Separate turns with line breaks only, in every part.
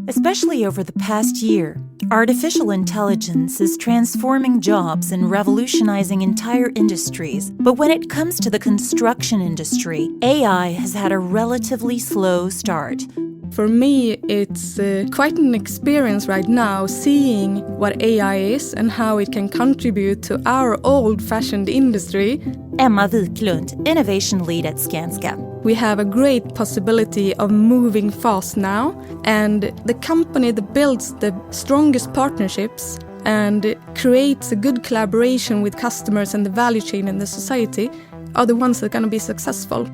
Especially over the past year, artificial intelligence is transforming jobs and revolutionizing entire industries. But when it comes to the construction industry, AI has had a relatively slow start.
For me, it's quite an experience right now seeing what AI is and how it can contribute to our old-fashioned industry.
Emma Viklund, Innovation Lead at Skanska.
We have a great possibility of moving fast now, and the company that builds the strongest partnerships and creates a good collaboration with customers and the value chain in the society are the ones that are going to be successful.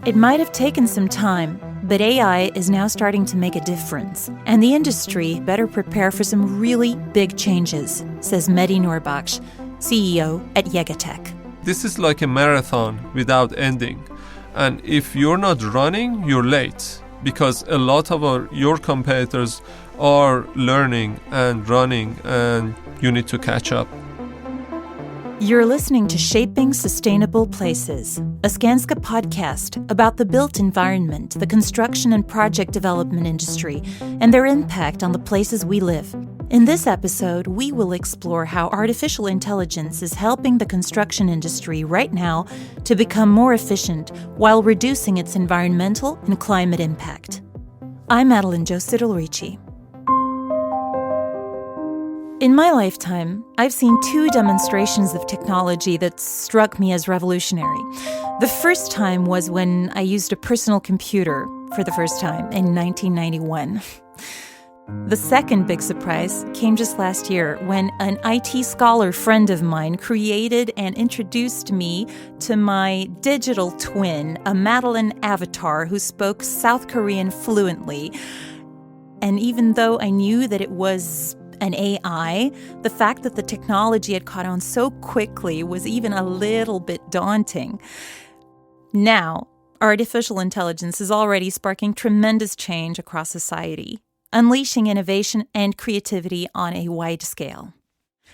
It might have taken some time, but AI is now starting to make a difference, and the industry better prepare for some really big changes, says Mehdi Nourbakhsh, CEO at YegaTech.
This is like a marathon without ending. And if you're not running, you're late, because a lot of your competitors are learning and running, and you need to catch up.
You're listening to Shaping Sustainable Places, a Skanska podcast about the built environment, the construction and project development industry, and their impact on the places we live. In this episode, we will explore how artificial intelligence is helping the construction industry right now to become more efficient while reducing its environmental and climate impact. I'm Madeline Josidolrici. In my lifetime, I've seen two demonstrations of technology that struck me as revolutionary. The first time was when I used a personal computer for the first time in 1991. The second big surprise came just last year when an IT scholar friend of mine created and introduced me to my digital twin, a Madeline avatar who spoke South Korean fluently. And even though I knew that it was an AI, the fact that the technology had caught on so quickly was even a little bit daunting. Now, artificial intelligence is already sparking tremendous change across society, unleashing innovation and creativity on a wide scale.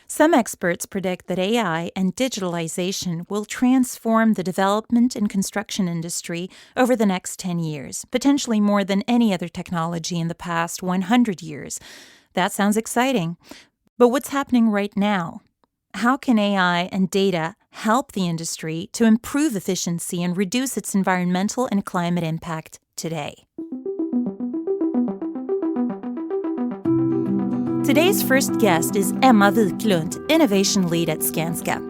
Some experts predict that AI and digitalization will transform the development and construction industry over the next 10 years, potentially more than any other technology in the past 100 years. That sounds exciting. But what's happening right now? How can AI and data help the industry to improve efficiency and reduce its environmental and climate impact today? Today's first guest is Emma Viklund, Innovation Lead at Skanska.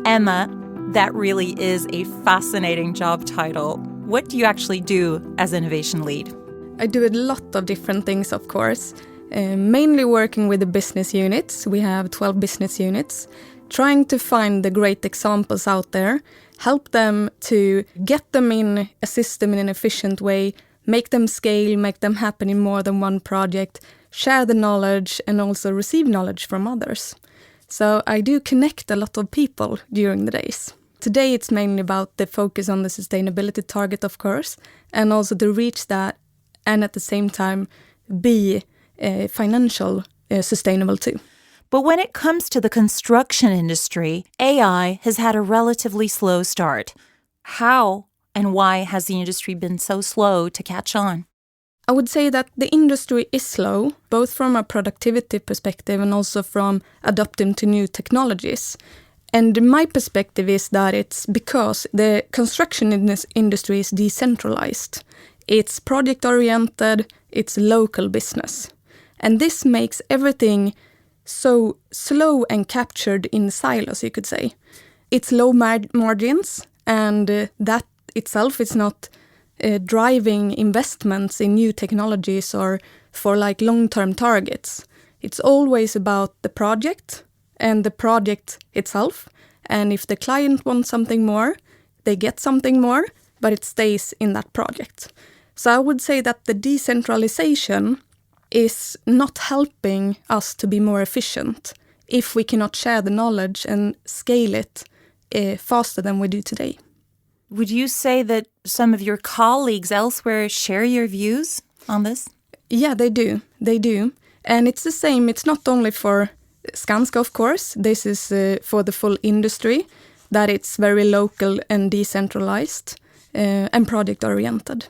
Emma, that really is a fascinating job title. What do you actually do as Innovation Lead?
I do a lot of different things, of course. Mainly working with the business units. We have 12 business units, trying to find the great examples out there, help them to get them in a system in an efficient way, make them scale, make them happen in more than one project, share the knowledge, and also receive knowledge from others. So I do connect a lot of people during the days. Today it's mainly about the focus on the sustainability target, of course, and also to reach that and at the same time be financial sustainable too.
But when it comes to the construction industry, AI has had a relatively slow start. How and why has the industry been so slow to catch on?
I would say that the industry is slow, both from a productivity perspective and also from adapting to new technologies. And my perspective is that it's because the construction in this industry is decentralized. It's project-oriented, it's local business. And this makes everything so slow and captured in silos, you could say. It's low margins, and that itself is not driving investments in new technologies or for like long-term targets. It's always about the project and the project itself. And if the client wants something more, they get something more, but it stays in that project. So I would say that the decentralization is not helping us to be more efficient if we cannot share the knowledge and scale it faster than we do today.
Would you say that some of your colleagues elsewhere share your views on this?
Yeah, they do. They do. And it's the same. It's not only for Skanska, of course. This is for the full industry, that it's very local and decentralized and project-oriented.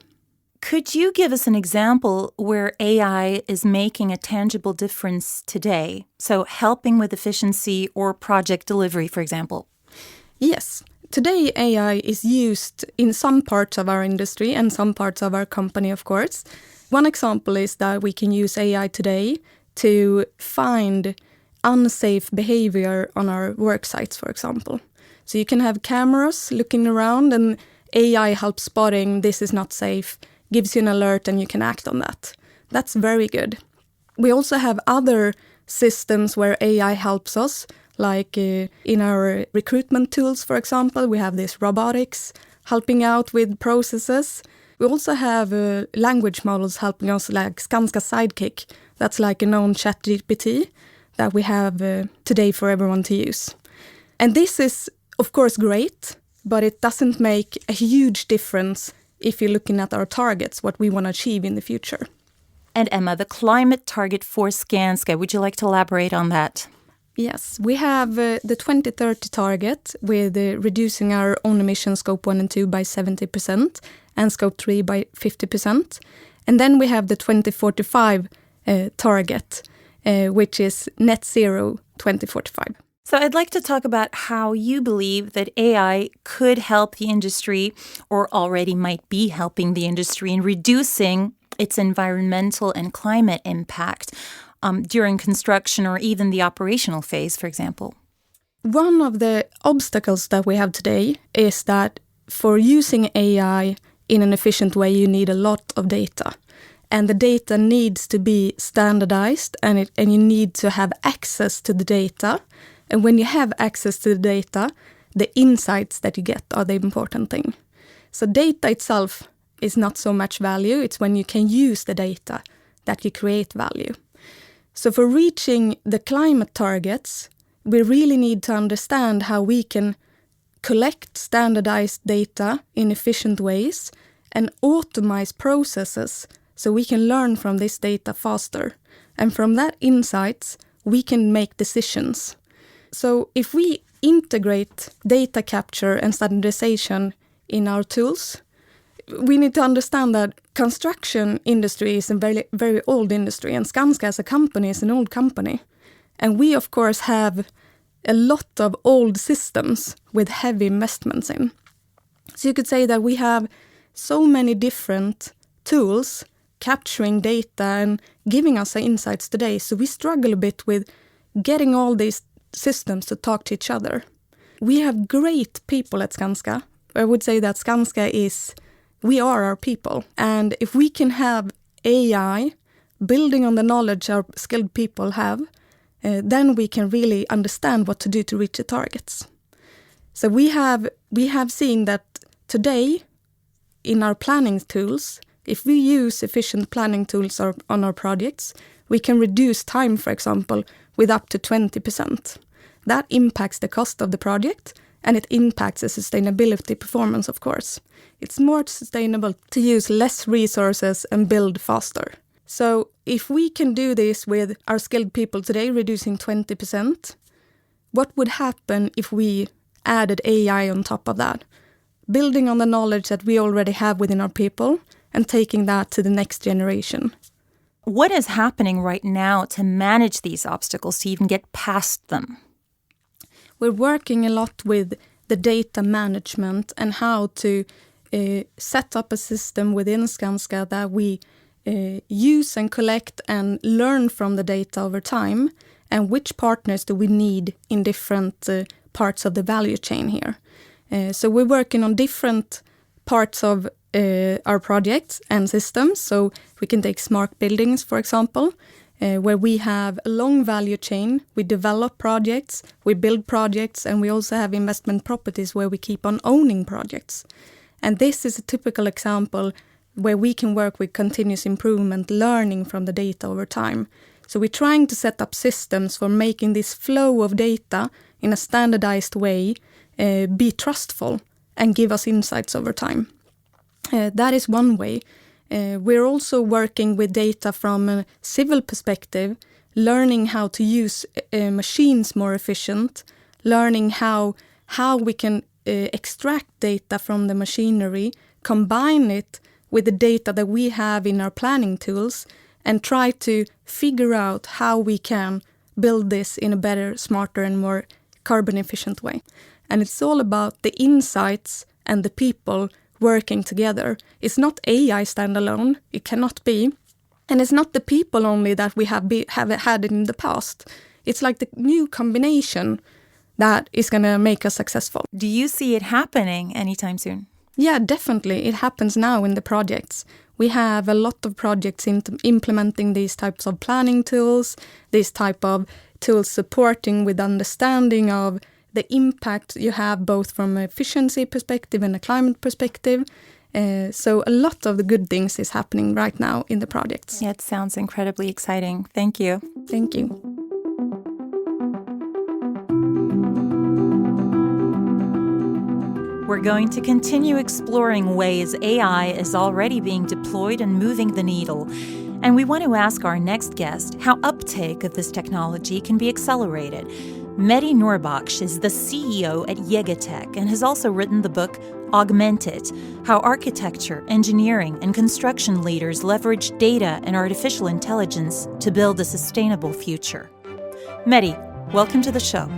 Could you give us an example where AI is making a tangible difference today? So helping with efficiency or project delivery, for example?
Yes. Today, AI is used in some parts of our industry and some parts of our company, of course. One example is that we can use AI today to find unsafe behavior on our work sites, for example. So you can have cameras looking around and AI helps spotting this is not safe, gives you an alert and you can act on that. That's very good. We also have other systems where AI helps us, like in our recruitment tools, for example, we have this robotics helping out with processes. We also have language models helping us, like Skanska Sidekick. That's like a known ChatGPT that we have today for everyone to use. And this is, of course, great, but it doesn't make a huge difference if you're looking at our targets, what we want to achieve in the future.
And Emma, the climate target for Skanska, would you like to elaborate on that?
Yes, we have the 2030 target with reducing our own emissions, Scope 1 and 2, by 70% and Scope 3 by 50%. And then we have the 2045 target, which is net zero 2045.
So I'd like to talk about how you believe that AI could help the industry, or already might be helping the industry in reducing its environmental and climate impact during construction or even the operational phase, for example.
One of the obstacles that we have today is that for using AI in an efficient way, you need a lot of data. And the data needs to be standardized and you need to have access to the data. And when you have access to the data, the insights that you get are the important thing. So data itself is not so much value. It's when you can use the data that you create value. So for reaching the climate targets, we really need to understand how we can collect standardized data in efficient ways and automate processes so we can learn from this data faster. And from that insights, we can make decisions. So if we integrate data capture and standardization in our tools, we need to understand that construction industry is a very, very old industry, and Skanska as a company is an old company. And we, of course, have a lot of old systems with heavy investments in. So you could say that we have so many different tools capturing data and giving us the insights today. So we struggle a bit with getting all these systems to talk to each other. We have great people at Skanska. I would say that Skanska we are our people. And if we can have AI building on the knowledge our skilled people have, then we can really understand what to do to reach the targets. So we have seen that today in our planning tools, if we use efficient planning tools on our projects, we can reduce time, for example, with up to 20%. That impacts the cost of the project and it impacts the sustainability performance, of course. It's more sustainable to use less resources and build faster. So if we can do this with our skilled people today, reducing 20%, what would happen if we added AI on top of that? Building on the knowledge that we already have within our people and taking that to the next generation.
What is happening right now to manage these obstacles, to even get past them?
We're working a lot with the data management and how to set up a system within Skanska that we use and collect and learn from the data over time, and which partners do we need in different parts of the value chain here. So we're working on different parts of our projects and systems. So we can take smart buildings, for example, where we have a long value chain. We develop projects, we build projects, and we also have investment properties where we keep on owning projects. And this is a typical example where we can work with continuous improvement, learning from the data over time. So we're trying to set up systems for making this flow of data in a standardized way be trustful and give us insights over time. That is one way. We're also working with data from a civil perspective, learning how to use machines more efficient, learning how we can extract data from the machinery, combine it with the data that we have in our planning tools and try to figure out how we can build this in a better, smarter, and more carbon efficient way. And it's all about the insights and the people working together. It's not AI standalone. It cannot be. And it's not the people only that we have had in the past. It's like the new combination that is going to make us successful.
Do you see it happening anytime soon?
Yeah, definitely. It happens now in the projects. We have a lot of projects implementing these types of planning tools, these type of tools supporting with understanding of the impact you have both from an efficiency perspective and a climate perspective. So a lot of the good things is happening right now in the projects.
Yeah, it sounds incredibly exciting. Thank you.
Thank you.
We're going to continue exploring ways AI is already being deployed and moving the needle. And we want to ask our next guest how uptake of this technology can be accelerated. Mehdi Nourbakhsh is the CEO at YegaTech and has also written the book Augment, How Architecture, Engineering, and Construction Leaders Leverage Data and Artificial Intelligence to Build a Sustainable Future. Mehdi, welcome to the show.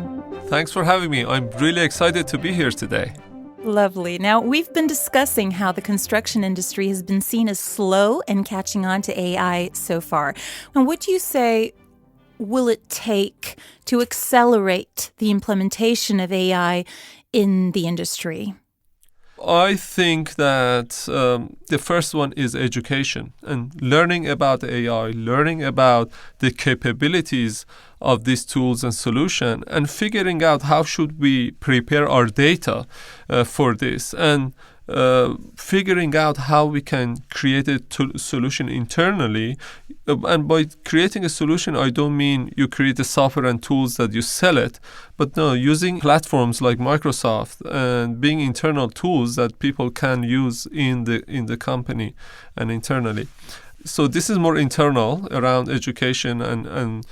Thanks for having me. I'm really excited to be here today.
Lovely. Now, we've been discussing how the construction industry has been seen as slow in catching on to AI so far. And what do you say will it take to accelerate the implementation of AI in the industry?
I think that the first one is education and learning about AI, learning about the capabilities of these tools and solution, and figuring out how should we prepare our data for this, and figuring out how we can create a solution internally. And by creating a solution, I don't mean you create the software and tools that you sell it, but no, using platforms like Microsoft and being internal tools that people can use in the company and internally. So this is more internal around education and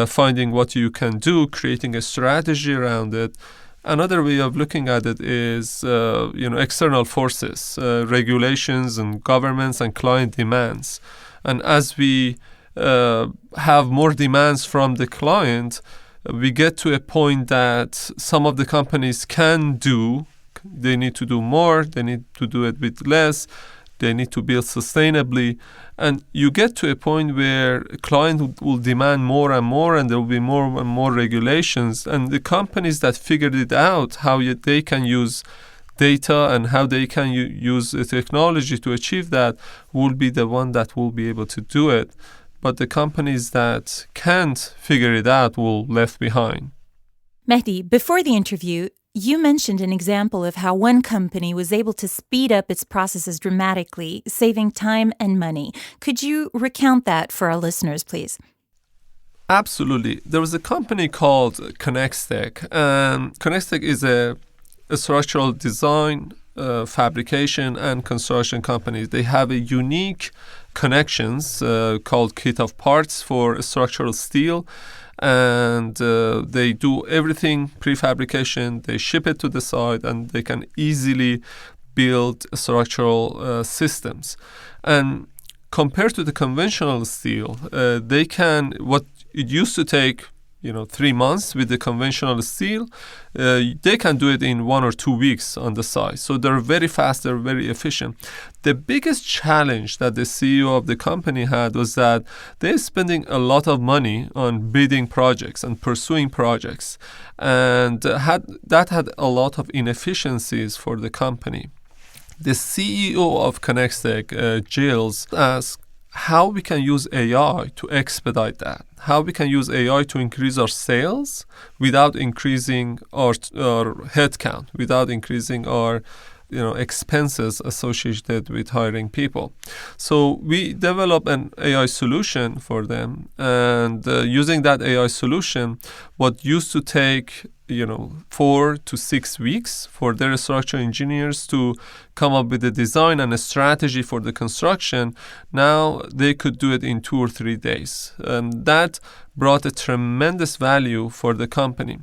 finding what you can do, creating a strategy around it. Another way of looking at it is, external forces, regulations and governments and client demands. And as we have more demands from the client, we get to a point that some of the companies they need to do more, they need to do it with less, they need to build sustainably. And you get to a point where a client will demand more and more, and there will be more and more regulations. And the companies that figured it out, how they can use data and how they can use the technology to achieve that, will be the one that will be able to do it. But the companies that can't figure it out will be left behind.
Mehdi, before the interview, you mentioned an example of how one company was able to speed up its processes dramatically, saving time and money. Could you recount that for our listeners, please?
Absolutely. There was a company called Skanska, and Skanska is a structural design, fabrication, and construction company. They have a unique connections called kit of parts for structural steel. And they do everything prefabrication, they ship it to the site, and they can easily build structural systems. And compared to the conventional steel, what it used to take 3 months with the conventional steel, they can do it in 1 or 2 weeks on the site. So they're very fast, they're very efficient. The biggest challenge that the CEO of the company had was that they're spending a lot of money on bidding projects and pursuing projects, and that had a lot of inefficiencies for the company. The CEO of Skanska, Giles, asked how we can use AI to expedite that, how we can use AI to increase our sales without increasing our headcount, without increasing our expenses associated with hiring people. So we developed an AI solution for them, and using that AI solution, what used to take 4 to 6 weeks for their structural engineers to come up with a design and a strategy for the construction, now they could do it in 2 or 3 days. And that brought a tremendous value for the company.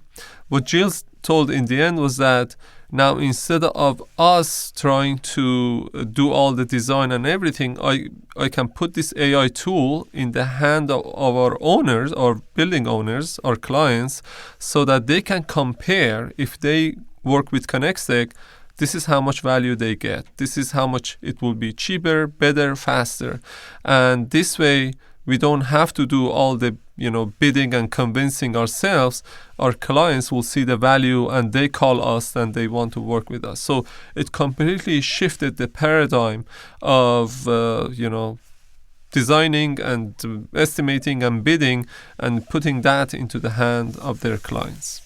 What Gilles told in the end was that Now, instead of us trying to do all the design and everything, I can put this AI tool in the hand of our owners, our building owners, our clients, so that they can compare. If they work with Skanska, this is how much value they get. This is how much it will be cheaper, better, faster. And this way, we don't have to do all the bidding and convincing ourselves. Our clients will see the value and they call us and they want to work with us. So it completely shifted the paradigm of designing and estimating and bidding and putting that into the hand of their clients.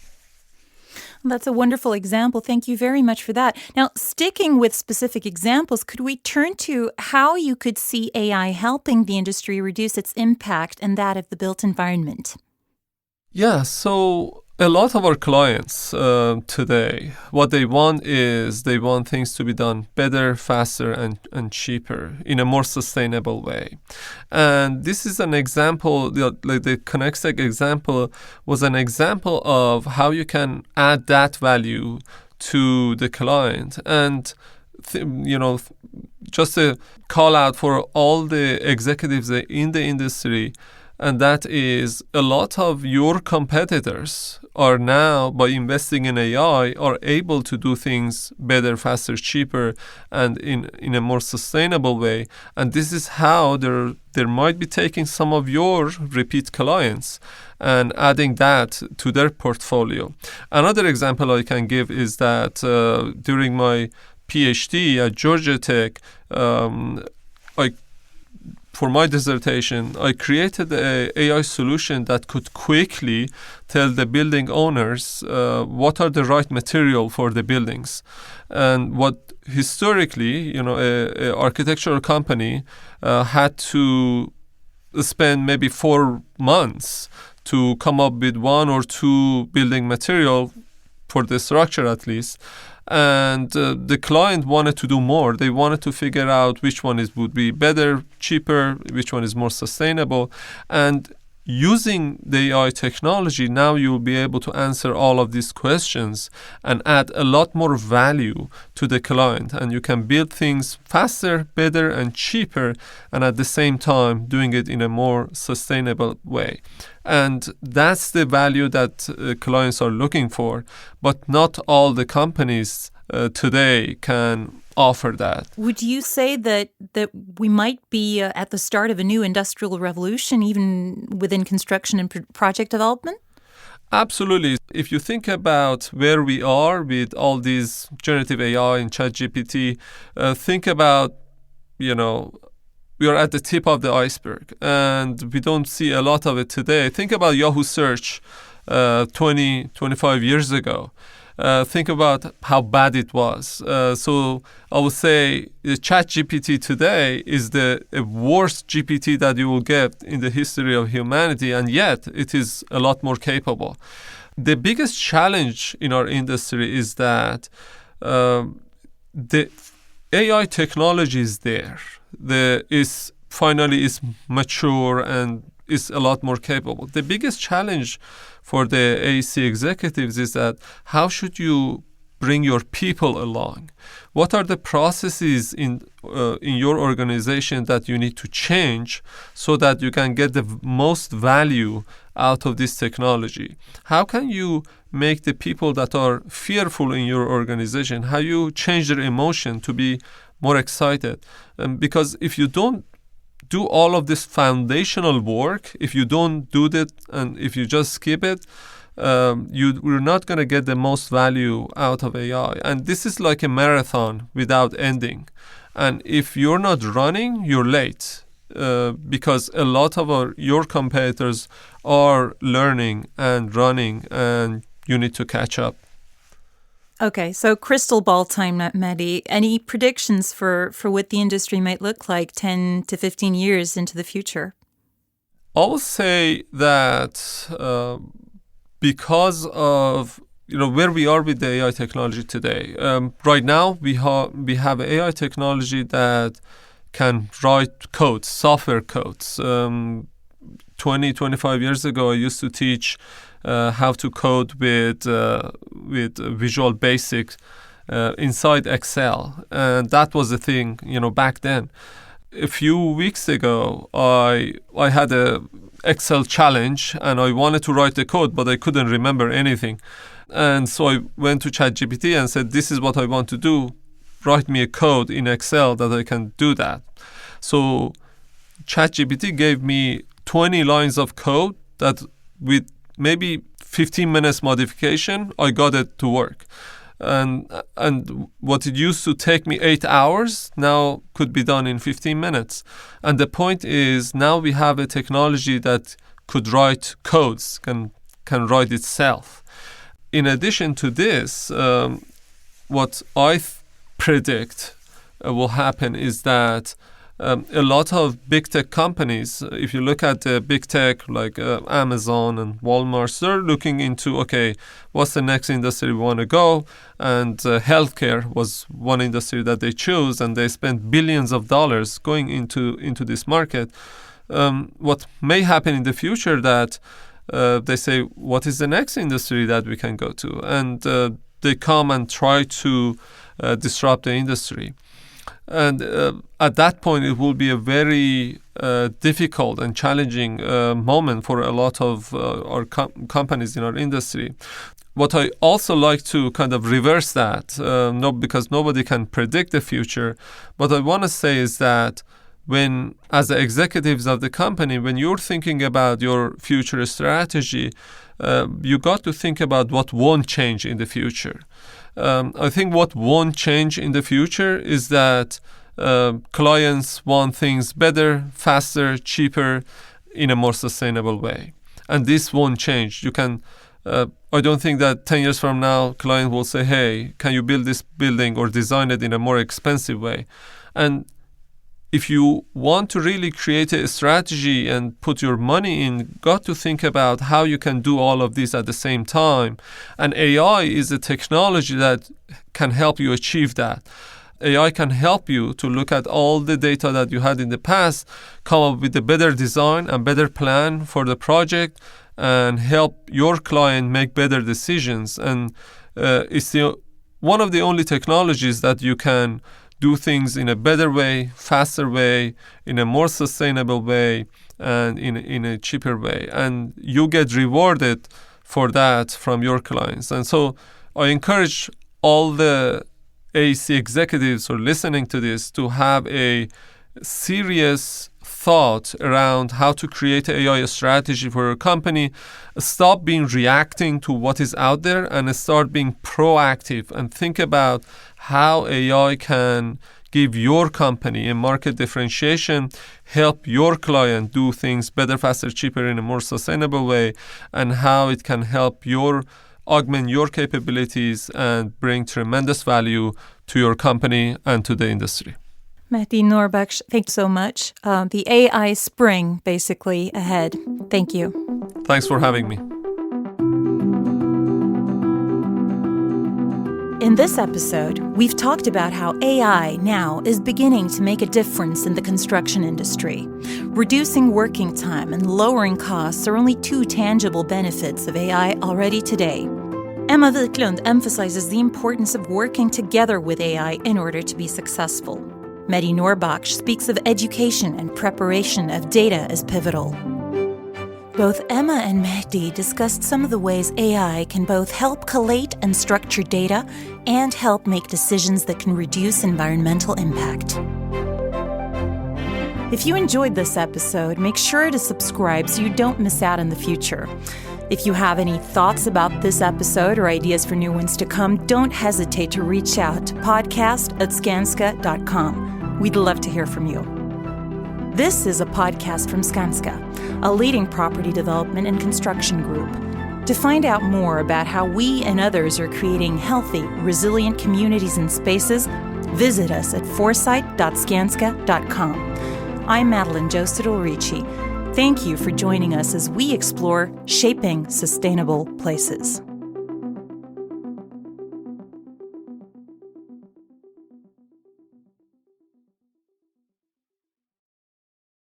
That's a wonderful example. Thank you very much for that. Now, sticking with specific examples, could we turn to how you could see AI helping the industry reduce its impact and that of the built environment?
Yeah, so a lot of our clients today, what they want is they want things to be done better, faster, and cheaper in a more sustainable way. And this is an example, the Skanska example was an example of how you can add that value to the client. And just a call out for all the executives in the industry, and that is a lot of your competitors are now, by investing in AI, are able to do things better, faster, cheaper, and in a more sustainable way. And this is how they might be taking some of your repeat clients and adding that to their portfolio. Another example I can give is that during my PhD at YegaTech, for my dissertation, I created an AI solution that could quickly tell the building owners what are the right material for the buildings. And what historically, an architectural company had to spend maybe 4 months to come up with 1 or 2 building material for the structure at least. And the client wanted to do more. They wanted to figure out which one would be better, cheaper, which one is more sustainable. And using the AI technology, now you will be able to answer all of these questions and add a lot more value to the client. And you can build things faster, better, and cheaper, and at the same time doing it in a more sustainable way. And that's the value that clients are looking for. But not all the companies today can offer that.
Would you say that we might be at the start of a new industrial revolution, even within construction and project development?
Absolutely. If you think about where we are with all these generative AI and ChatGPT, think about, we are at the tip of the iceberg and we don't see a lot of it today. Think about Yahoo search 25 years ago. Think about how bad it was. So I would say the ChatGPT today is the worst GPT that you will get in the history of humanity, and yet it is a lot more capable. The biggest challenge in our industry is that the AI technology is there. Finally is mature and is a lot more capable. The biggest challenge for the AEC executives is that how should you bring your people along? What are the processes in your organization that you need to change so that you can get the most value out of this technology? How can you make the people that are fearful in your organization, how you change their emotion to be more excited? Because if you don't do all of this foundational work, if you don't do that and if you just skip it, you're not going to get the most value out of AI. And this is like a marathon without ending. And if you're not running, you're late because a lot of your competitors are learning and running and you need to catch up.
Okay, so crystal ball time, Mehdi. Any predictions for what the industry might look like 10 to 15 years into the future?
I would say that because of where we are with the AI technology today, right now we have AI technology that can write codes, software codes. 25 years ago, I used to teach how to code with Visual Basic, inside Excel. And that was the thing, back then. A few weeks ago, I had a Excel challenge and I wanted to write the code, but I couldn't remember anything. And so I went to ChatGPT and said, this is what I want to do. Write me a code in Excel that I can do that. So ChatGPT gave me 20 lines of code that with maybe 15 minutes modification, I got it to work. And what it used to take me 8 hours now could be done in 15 minutes. And the point is now we have a technology that could write codes, can write itself. In addition to this, what I predict will happen is that a lot of big tech companies, if you look at the big tech like Amazon and Walmart, they're looking into, okay, what's the next industry we want to go? And healthcare was one industry that they chose, and they spent billions of dollars going into this market. What may happen in the future that they say, what is the next industry that we can go to? And they come and try to disrupt the industry. And at that point, it will be a very difficult and challenging moment for a lot of our companies in our industry. What I also like to kind of reverse that, because nobody can predict the future, what I want to say is that when, as the executives of the company, when you're thinking about your future strategy, you got to think about what won't change in the future. I think what won't change in the future is that clients want things better, faster, cheaper, in a more sustainable way. And this won't change. You can, I don't think that 10 years from now, client will say, hey, can you build this building or design it in a more expensive way? And if you want to really create a strategy and put your money in, got to think about how you can do all of this at the same time. And AI is a technology that can help you achieve that. AI can help you to look at all the data that you had in the past, come up with a better design and better plan for the project, and help your client make better decisions. And it's one of the only technologies that you can do things in a better way, faster way, in a more sustainable way, and in a cheaper way. And you get rewarded for that from your clients. And so I encourage all the AEC executives who are listening to this to have a serious thought around how to create an AI strategy for your company. Stop being reacting to what is out there and start being proactive and think about how AI can give your company a market differentiation, help your client do things better, faster, cheaper in a more sustainable way, and how it can help augment your capabilities and bring tremendous value to your company and to the industry.
Mehdi, Nourbakhsh, thanks so much. The AI spring, basically, ahead. Thank you.
Thanks for having me.
In this episode, we've talked about how AI now is beginning to make a difference in the construction industry. Reducing working time and lowering costs are only two tangible benefits of AI already today. Emma Viklund emphasizes the importance of working together with AI in order to be successful. Mehdi Nourbakhsh speaks of education and preparation of data as pivotal. Both Emma and Mehdi discussed some of the ways AI can both help collate and structure data and help make decisions that can reduce environmental impact. If you enjoyed this episode, make sure to subscribe so you don't miss out in the future. If you have any thoughts about this episode or ideas for new ones to come, don't hesitate to reach out to podcast@skanska.com. We'd love to hear from you. This is a podcast from Skanska, a leading property development and construction group. To find out more about how we and others are creating healthy, resilient communities and spaces, visit us at foresight.skanska.com. I'm Madeline Joseph-Ricci. Thank you for joining us as we explore shaping sustainable places.